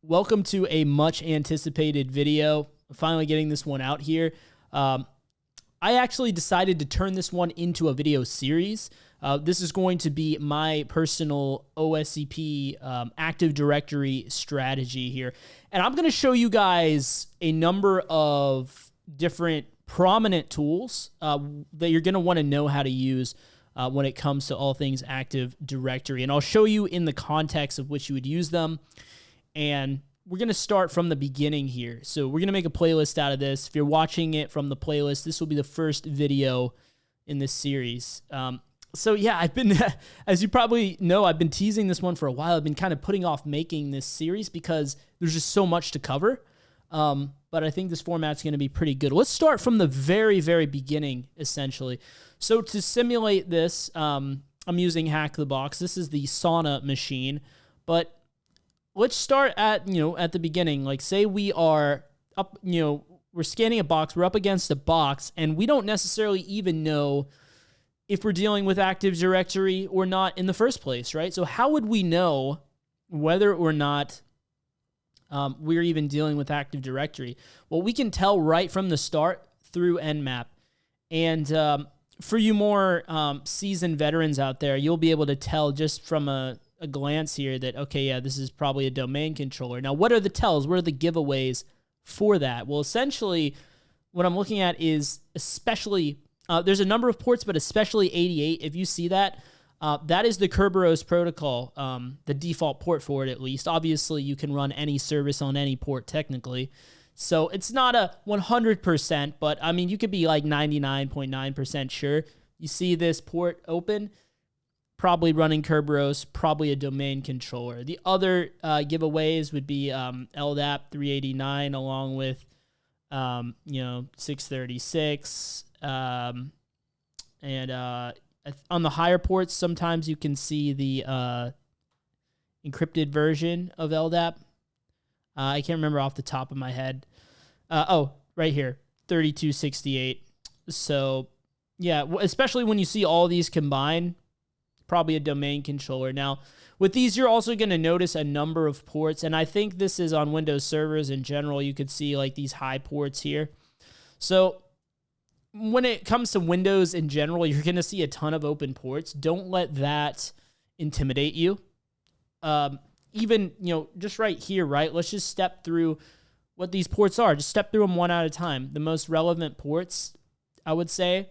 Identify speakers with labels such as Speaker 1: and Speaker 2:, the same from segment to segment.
Speaker 1: welcome to a much anticipated video. I'm finally getting this one out here. I actually decided to turn this one into a video series. This is going to be my personal OSCP Active Directory strategy here. And I'm going to show you guys a number of different prominent tools that you're going to want to know how to use when it comes to all things Active Directory. And I'll show you in the context of which you would use them. And we're going to start from the beginning here. So we're going to make a playlist out of this. If you're watching it from the playlist, this will be the first video in this series. So yeah, I've been, as you probably know, I've been teasing this one for a while. I've been kind of putting off making this series because there's just so much to cover. But I think this format's going to be pretty good. Let's start from the very, very beginning, essentially. So to simulate this, I'm using Hack the Box. This is the sauna machine, but let's start at, at the beginning. Like, say we are up, we're scanning a box, we're up against a box, and we don't necessarily even know if we're dealing with Active Directory or not in the first place, right? So how would we know whether or not we're even dealing with Active Directory? Well, we can tell right from the start through Nmap. And for you more seasoned veterans out there, you'll be able to tell just from a glance here that, okay, yeah, this is probably a domain controller. Now, what are the tells? What are the giveaways for that? Well, essentially, what I'm looking at is especially, there's a number of ports, but especially 88. If you see that, that is the Kerberos protocol, the default port for it at least. Obviously, you can run any service on any port technically. So it's not a 100%, but I mean, you could be like 99.9% sure. You see this port open, probably running Kerberos, probably a domain controller. The other giveaways would be LDAP 389 along with 636 and on the higher ports, sometimes you can see the encrypted version of LDAP. I can't remember off the top of my head. Right here, 3268. So, yeah, especially when you see all these combined, probably a domain controller. Now, with these, you're also going to notice a number of ports, and I think this is on Windows servers in general. You could see like these high ports here. So when it comes to Windows in general, you're going to see a ton of open ports. Don't let that intimidate you. Even, just right here, right? Let's just step through what these ports are. Just step through them one at a time. The most relevant ports, I would say.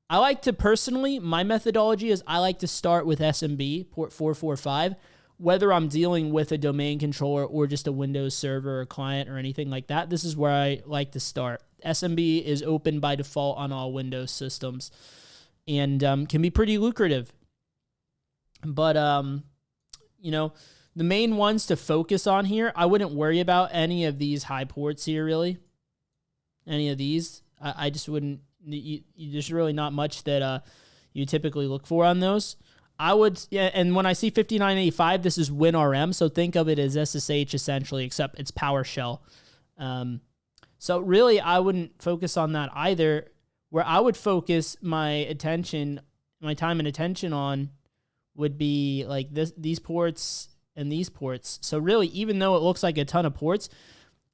Speaker 1: I like to personally, my methodology is I like to start with SMB, port 445, whether I'm dealing with a domain controller or just a Windows server or client or anything like that. This is where I like to start. SMB is open by default on all Windows systems and can be pretty lucrative. But, the main ones to focus on here, I wouldn't worry about any of these high ports here, really. Any of these. I just wouldn't. There's really not much that you typically look for on those. I would, yeah, and when I see 5985, this is WinRM, so think of it as SSH essentially, except it's PowerShell. So really, I wouldn't focus on that either. Where I would focus my time and attention on would be like these ports and these ports. So really, even though it looks like a ton of ports,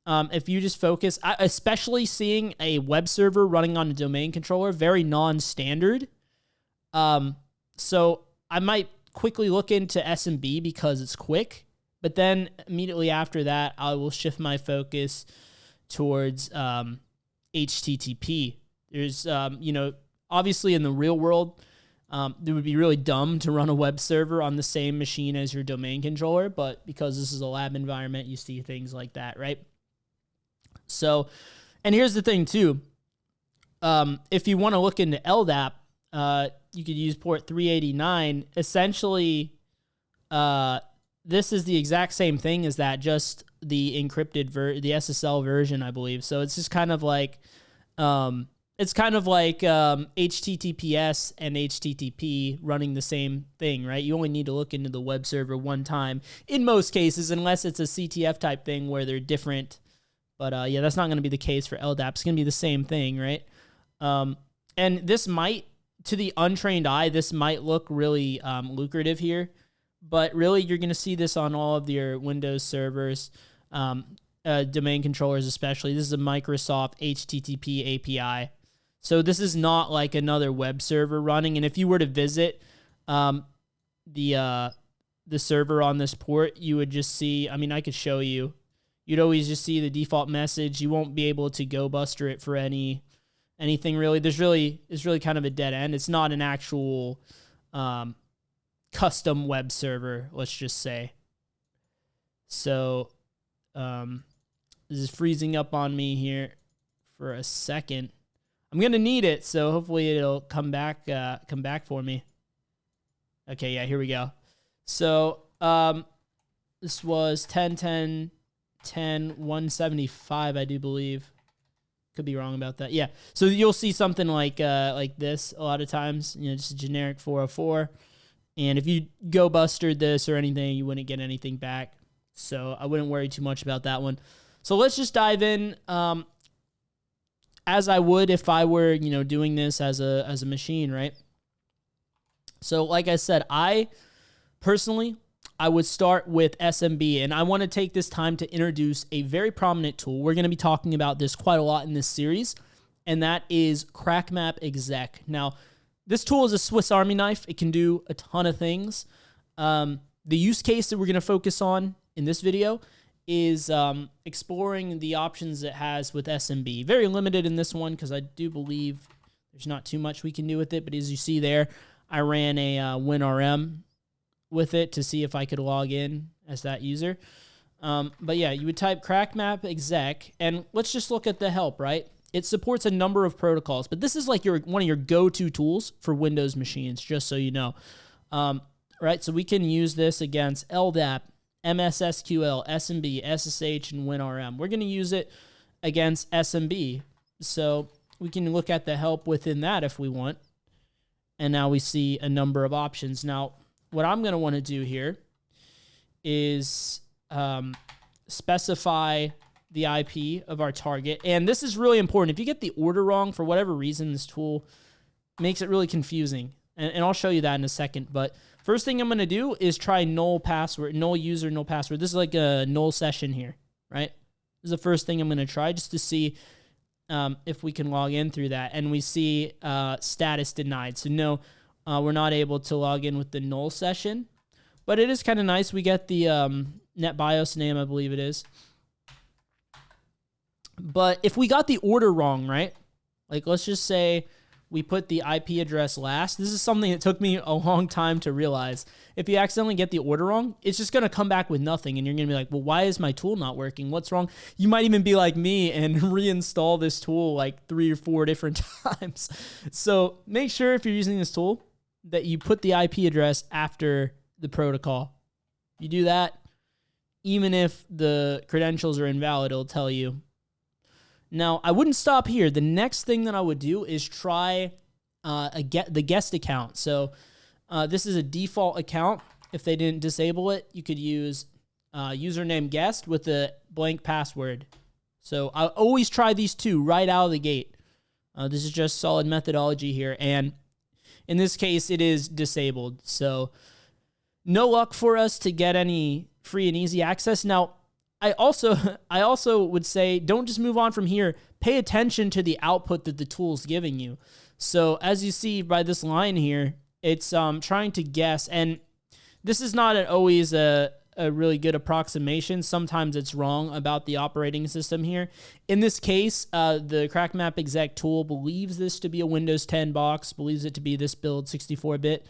Speaker 1: if you just focus, especially seeing a web server running on a domain controller, very non-standard. So I might quickly look into SMB because it's quick, but then immediately after that, I will shift my focus towards HTTP. There's, obviously in the real world, it would be really dumb to run a web server on the same machine as your domain controller, but because this is a lab environment, you see things like that, right? So, and here's the thing too. If you want to look into LDAP, you could use port 389. Essentially, this is the exact same thing as that, just the encrypted the SSL version, I believe. So it's just kind of like, HTTPS and HTTP running the same thing, right? You only need to look into the web server one time in most cases, unless it's a CTF type thing where they're different. But yeah, that's not going to be the case for LDAP. It's going to be the same thing, right? And this might, to the untrained eye, this might look really lucrative here. But really, you're going to see this on all of your Windows servers. domain controllers especially. This is a Microsoft HTTP API. So this is not like another web server running. And if you were to visit the server on this port, you would just see, I mean, I could show you. You'd always just see the default message. You won't be able to go buster it for anything really. It's really kind of a dead end. It's not an actual custom web server, let's just say. So this is freezing up on me here for a second. I'm gonna need it, so hopefully it'll come back for me. Okay, yeah, here we go. So this was 10.10.10.175, I do believe. Could be wrong about that. Yeah. So you'll see something like this a lot of times. You know, just a generic 404. And if you go bustered this or anything, you wouldn't get anything back. So I wouldn't worry too much about that one. So let's just dive in. As I would if I were, you know, doing this as a machine, right? So like I said, I would start with SMB, and I want to take this time to introduce a very prominent tool. We're going to be talking about this quite a lot in this series, and that is CrackMapExec. Now, this tool is a Swiss Army knife. It can do a ton of things. The use case that we're going to focus on in this video is exploring the options it has with SMB. Very limited in this one because I do believe there's not too much we can do with it, but as you see there, I ran a WinRM with it to see if I could log in as that user. But yeah, you would type CrackMapExec, and let's just look at the help, right? It supports a number of protocols, but this is like one of your go-to tools for Windows machines, just so you know. Right, so we can use this against LDAP, MSSQL, SMB, SSH, and WinRM. We're going to use it against SMB, so we can look at the help within that if we want. And now we see a number of options. Now, what I'm going to want to do here is specify the IP of our target. And this is really important. If you get the order wrong, for whatever reason, this tool makes it really confusing. And I'll show you that in a second. But first thing I'm going to do is try null password, null user, null password. This is like a null session here, right? This is the first thing I'm going to try just to see if we can log in through that. And we see status denied. So no, we're not able to log in with the null session. But it is kind of nice. We get the NetBIOS name, I believe it is. But if we got the order wrong, right? Like, let's just say we put the IP address last. This is something that took me a long time to realize. If you accidentally get the order wrong, it's just going to come back with nothing. And you're going to be like, well, why is my tool not working? What's wrong? You might even be like me and reinstall this tool like 3 or 4 different times. So make sure if you're using this tool that you put the IP address after the protocol. You do that, even if the credentials are invalid, it'll tell you. Now, I wouldn't stop here. The next thing that I would do is try the guest account. So this is a default account. If they didn't disable it, you could use username guest with a blank password. So I always try these two right out of the gate. This is just solid methodology here. And in this case, it is disabled. So no luck for us to get any free and easy access. Now, I also would say don't just move on from here. Pay attention to the output that the tool's giving you. So as you see by this line here, it's trying to guess, and this is not always a really good approximation. Sometimes it's wrong about the operating system here. In this case, the CrackMapExec tool believes this to be a Windows 10 box, believes it to be this build 64-bit.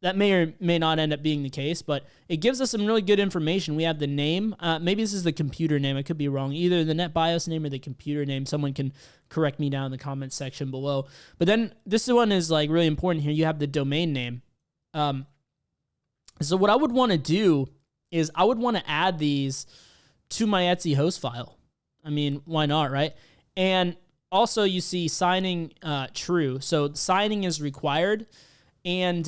Speaker 1: That may or may not end up being the case, but it gives us some really good information. We have the name. Maybe this is the computer name. I could be wrong. Either the NetBIOS name or the computer name. Someone can correct me down in the comments section below. But then this one is like really important here. You have the domain name. So what I would want to do is I would want to add these to my Etsy host file. I mean, why not, right? And also you see signing true. So signing is required. And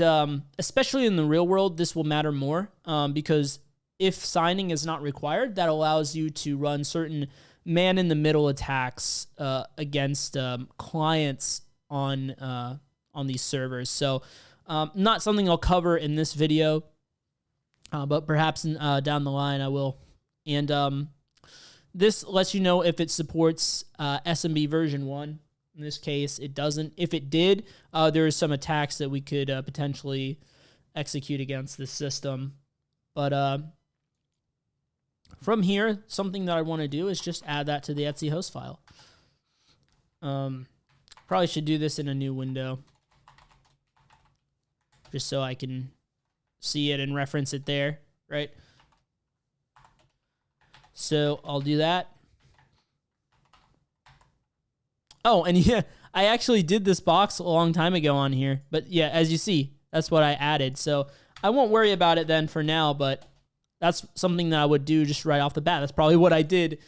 Speaker 1: especially in the real world, this will matter more because if signing is not required, that allows you to run certain man-in-the-middle attacks against clients on these servers. So not something I'll cover in this video, but perhaps down the line I will And this lets you know if it supports SMB version 1. In this case, it doesn't. If it did, there are some attacks that we could potentially execute against this system. But from here, something that I want to do is just add that to the etc host file. Probably should do this in a new window, just so I can see it and reference it there, right? So I'll do that. Oh, and yeah, I actually did this box a long time ago on here. But yeah, as you see, that's what I added. So I won't worry about it then for now, but that's something that I would do just right off the bat. That's probably what I did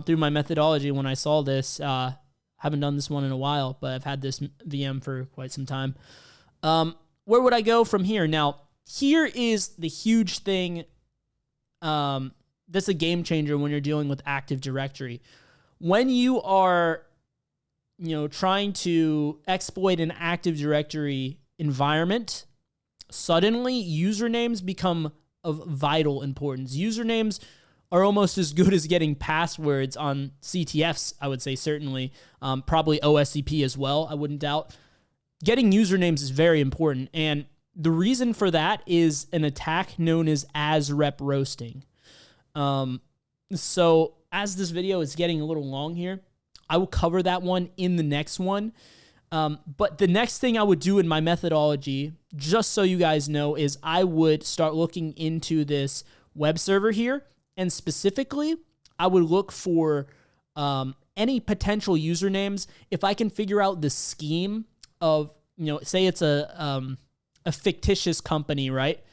Speaker 1: through my methodology when I saw this. Haven't done this one in a while, but I've had this VM for quite some time. Where would I go from here? Now, here is the huge thing. That's a game changer when you're dealing with Active Directory. When you are, trying to exploit an Active Directory environment, suddenly usernames become of vital importance. Usernames are almost as good as getting passwords on CTFs, I would say, certainly. Probably OSCP as well, I wouldn't doubt. Getting usernames is very important, and the reason for that is an attack known as rep roasting. So as this video is getting a little long here, I will cover that one in the next one. But the next thing I would do in my methodology, just so you guys know, is I would start looking into this web server here. And specifically, I would look for any potential usernames. If I can figure out the scheme of, say it's a fictitious company, right?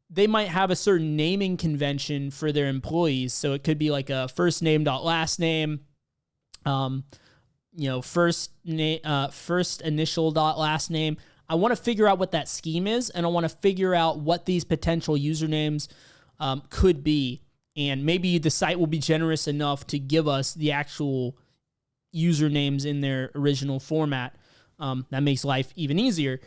Speaker 1: They might have a certain naming convention for their employees. So it could be like a first name dot last name, first initial dot last name. I want to figure out what that scheme is, and I want to figure out what these potential usernames could be. And maybe the site will be generous enough to give us the actual usernames in their original format. That makes life even easier.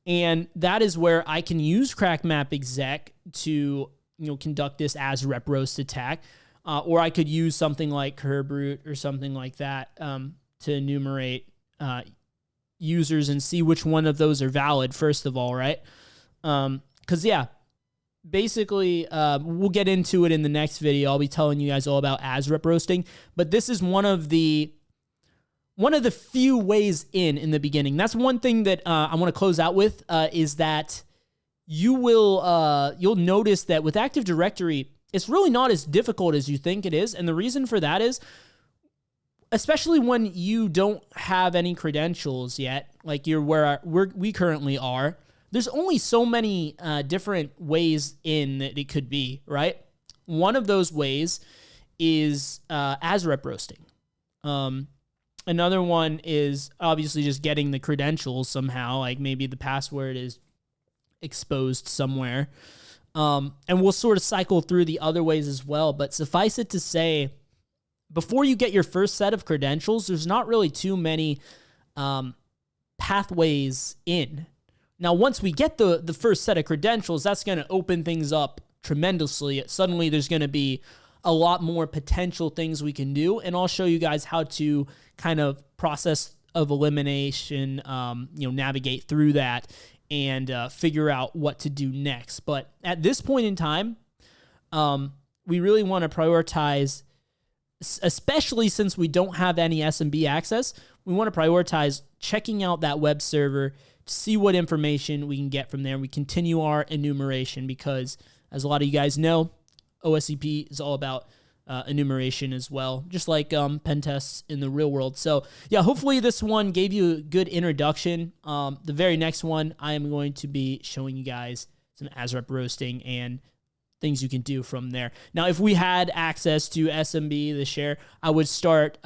Speaker 1: And that is where I can use CrackMapExec to conduct this as rep roast attack. Or I could use something like Kerberoot or something like that to enumerate users and see which one of those are valid, first of all, right? Basically, we'll get into it in the next video. I'll be telling you guys all about as rep roasting, but this is one of the few ways in the beginning. That's one thing that I want to close out with is that you'll notice that with Active Directory, it's really not as difficult as you think it is, and the reason for that is, especially when you don't have any credentials yet, like you're where we currently are. There's only so many different ways in that it could be, right? One of those ways is as rep roasting. Another one is obviously just getting the credentials somehow, like maybe the password is exposed somewhere. And we'll sort of cycle through the other ways as well. But suffice it to say, before you get your first set of credentials, there's not really too many pathways in. Now, once we get the first set of credentials, that's going to open things up tremendously. Suddenly, there's going to be a lot more potential things we can do, and I'll show you guys how to kind of process of elimination, navigate through that and figure out what to do next. But at this point in time, we really want to prioritize, especially since we don't have any SMB access, we want to prioritize checking out that web server to see what information we can get from there. We continue our enumeration because, as a lot of you guys know, OSCP is all about enumeration as well, just like pen tests in the real world. So yeah, hopefully this one gave you a good introduction. The very next one, I am going to be showing you guys some ASREP roasting and things you can do from there. Now, if we had access to SMB, the share, I would start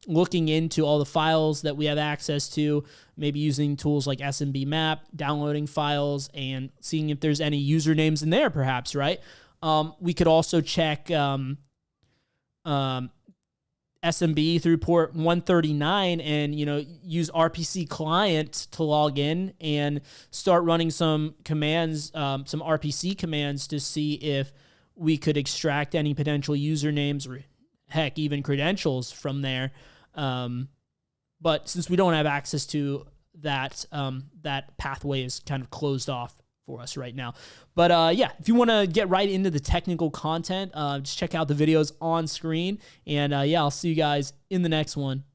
Speaker 1: looking into all the files that we have access to, maybe using tools like SMB map, downloading files, and seeing if there's any usernames in there, perhaps, right? We could also check SMB through port 139 and, use RPC client to log in and start running some commands, some RPC commands to see if we could extract any potential usernames or heck, even credentials from there. But since we don't have access to that, that pathway is kind of closed off for us right now. But yeah, if you want to get right into the technical content, just check out the videos on screen. And yeah, I'll see you guys in the next one.